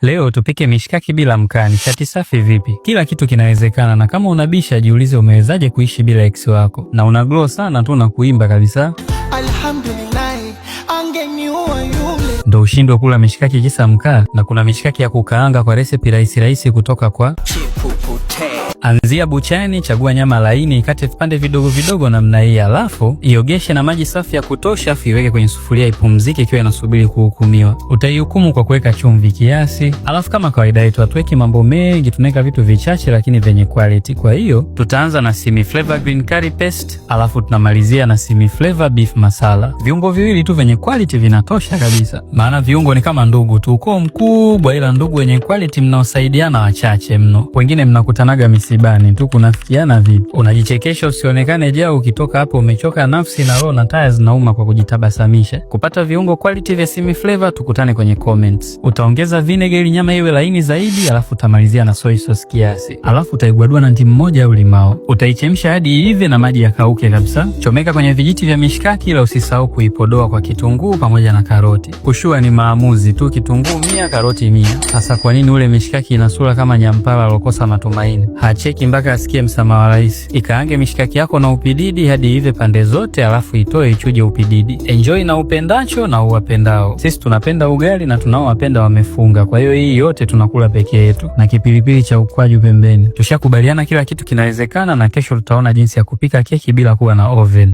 Leo tupike mishikaki bila mkaa. Nishati safi vipi? Kila kitu kinawezekana, na kama unabisha jiulize umewezaje kuishi bila ex wako. Na una glow sana tu na kuimba kabisa. Alhamdulillah, angeniua yule. Ndo ushindwe kula mishikaki kisa mkaa. Na kuna mishikaki ya kukaanga kwa recipe rahisi kutoka kwa Anzia buchani, chagua nyama laini, ikate vipande vidogo vidogo namna hii, alafu iogeshe na maji safi ya kutosha, afu iweke kwenye sufuria ipumzike ikiwa inasubiri kuhukumiwa. Utaihukumu kwa kuweka chumvi kiasi, alafu kama kawaida yetu hatuweki mambo mengi, tunaweka vitu vichache lakini vyenye quality. Kwa hiyo tutaanza na semi flavor green curry paste, alafu tunamalizia na semi flavor beef masala. Viungo viwili tu vyenye quality vinatosha kabisa, maana viungo ni kama ndugu tu, ukoo mkubwa, ila ndugu wenye quality mnaosaidiana wachache mno. Wengine mnakutanaga misibani tu kunafikiana vipi. Unajichekesha usionekane jao, ukitoka hapo umechoka nafsi na roho na taya zinauma kwa kujitabasamisha. Kupata viungo quality vya semi flavor tukutane kwenye comments. Utaongeza vinegar ili nyama iwe laini zaidi, alafu utamalizia na soy sauce kiasi. Alafu utaigwadua na ndimu moja au limao. Utaichemsha hadi iive na maji yakauke kabisa. Chomeka kwenye vijiti vya mishikaki, ila usisahau kuipodoa kwa kitunguu pamoja na karoti. Kushua ni maamuzi tu, kitunguu 100 karoti 100. Sasa kwa nini ule mishikaki ina sura kama nyampala alokosa matumaini? Hacheki mpaka asikie msamaha wa rais. Ikaange mishikaki yako na upididi hadi ive pande zote, alafu itoe ichuje upididi. Enjoy na upendacho na uwapendao. Sisi tunapenda ugali na tunaowapenda wamefunga. Kwa hiyo hii yote tunakula peke yetu na kipilipili cha ukwaju pembeni. Tushakubaliana kila kitu kinawezekana, na kesho tutaona jinsi ya kupika keki bila kuwa na oven.